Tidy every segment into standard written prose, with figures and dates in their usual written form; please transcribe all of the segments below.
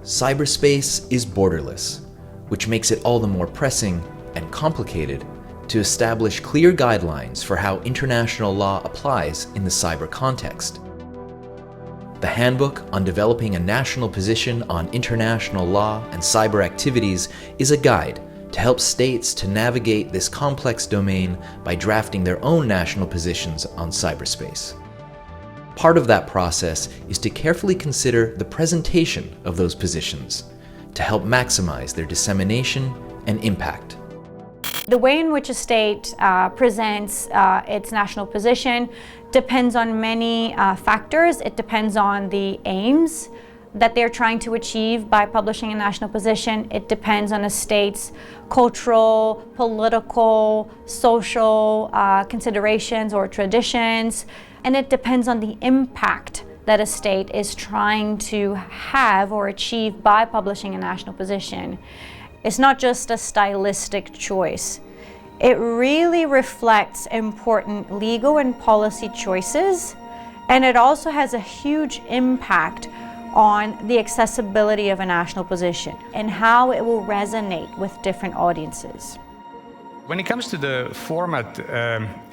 Cyberspace is borderless, which makes it all the more pressing and complicated to establish clear guidelines for how international law applies in the cyber context. The Handbook on Developing a National Position on International Law and Cyber Activities is a guide to help states to navigate this complex domain by drafting their own national positions on cyberspace. Part of that process is to carefully consider the presentation of those positions to help maximize their dissemination and impact. The way in which a state presents its national position depends on many factors. It depends on the aims that they're trying to achieve by publishing a national position. It depends on a state's cultural, political, social considerations or traditions. And it depends on the impact that a state is trying to have or achieve by publishing a national position. It's not just a stylistic choice. It really reflects important legal and policy choices, and it also has a huge impact on the accessibility of a national position and how it will resonate with different audiences. When it comes to the format,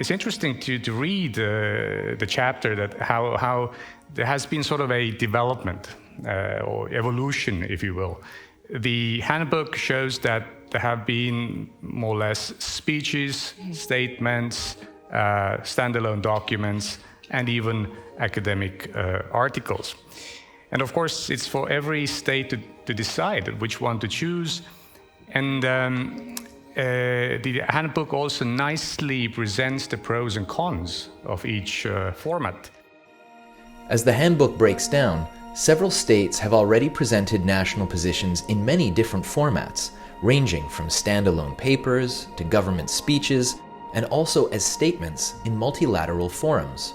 it's interesting to read the chapter that how there has been sort of a development or evolution, if you will. The handbook shows that there have been more or less speeches, statements, standalone documents, and even academic articles. And of course, it's for every state to decide which one to choose. And the handbook also nicely presents the pros and cons of each format. As the handbook breaks down, several states have already presented national positions in many different formats, ranging from standalone papers to government speeches, and also as statements in multilateral forums.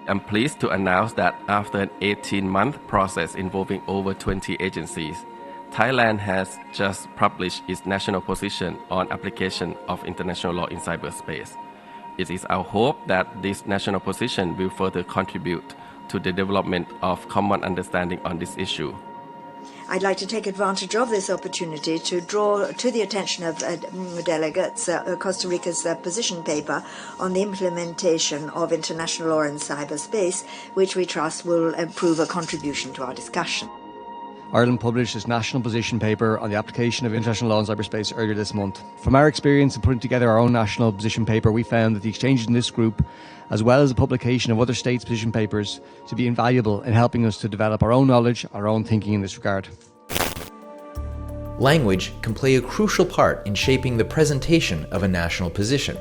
I'm pleased to announce that after an 18-month process involving over 20 agencies, Thailand has just published its national position on application of international law in cyberspace. It is our hope that this national position will further contribute to the development of common understanding on this issue. I'd like to take advantage of this opportunity to draw to the attention of delegates Costa Rica's position paper on the implementation of international law in cyberspace, which we trust will prove a contribution to our discussion. Ireland published its national position paper on the application of international law in cyberspace earlier this month. From our experience in putting together our own national position paper, we found that the exchanges in this group, as well as the publication of other states' position papers, to be invaluable in helping us to develop our own knowledge, our own thinking in this regard. Language can play a crucial part in shaping the presentation of a national position.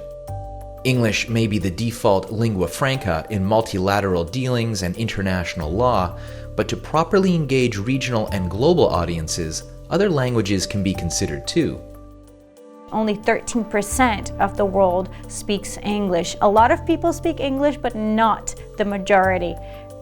English may be the default lingua franca in multilateral dealings and international law, but to properly engage regional and global audiences, other languages can be considered too. Only 13% of the world speaks English. A lot of people speak English, but not the majority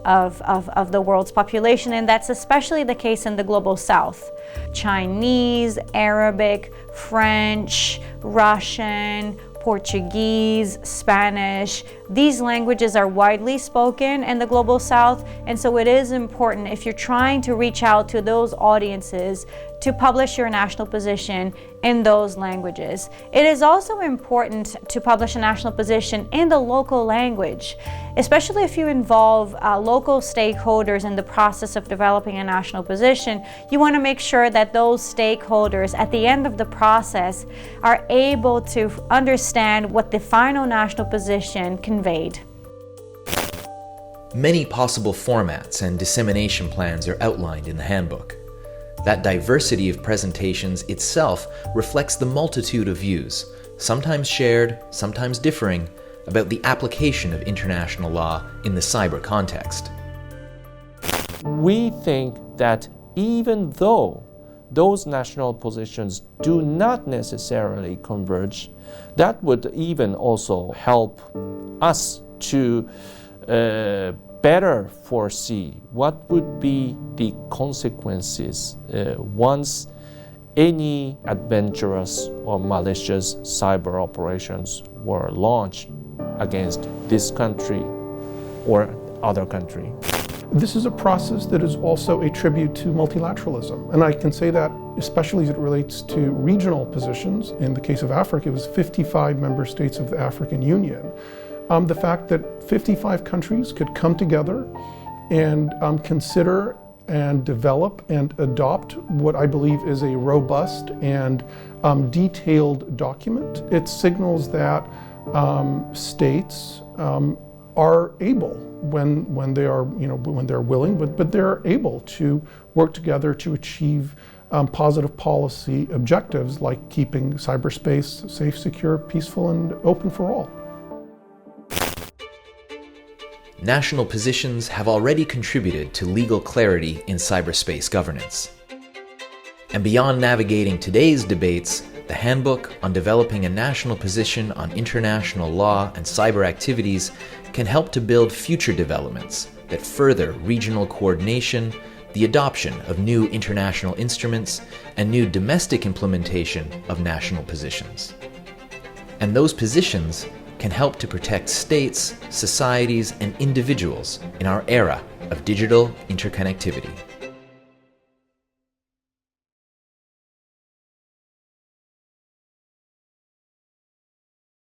of the world's population, and that's especially the case in the global south. Chinese, Arabic, French, Russian, Portuguese, Spanish. These languages are widely spoken in the global south, and so it is important, if you're trying to reach out to those audiences, to publish your national position in those languages. It is also important to publish a national position in the local language, especially if you involve local stakeholders in the process of developing a national position. You want to make sure that those stakeholders at the end of the process are able to understand what the final national position conveyed. Many possible formats and dissemination plans are outlined in the handbook. That diversity of presentations itself reflects the multitude of views, sometimes shared, sometimes differing, about the application of international law in the cyber context. We think that even though those national positions do not necessarily converge, that would even also help us to better foresee what would be the consequences once any adventurous or malicious cyber operations were launched against this country or other country. This is a process that is also a tribute to multilateralism, and I can say that especially as it relates to regional positions. In the case of Africa, it was 55 member states of the African Union. The fact that 55 countries could come together and consider and develop and adopt what I believe is a robust and detailed document. It signals that states are able, when they are, when they're willing, but they're able to work together to achieve positive policy objectives like keeping cyberspace safe, secure, peaceful, and open for all. National positions have already contributed to legal clarity in cyberspace governance. And beyond navigating today's debates, the Handbook on Developing a National Position on International Law and Cyber Activities can help to build future developments that further regional coordination, the adoption of new international instruments, and new domestic implementation of national positions. And those positions can help to protect states, societies, and individuals in our era of digital interconnectivity.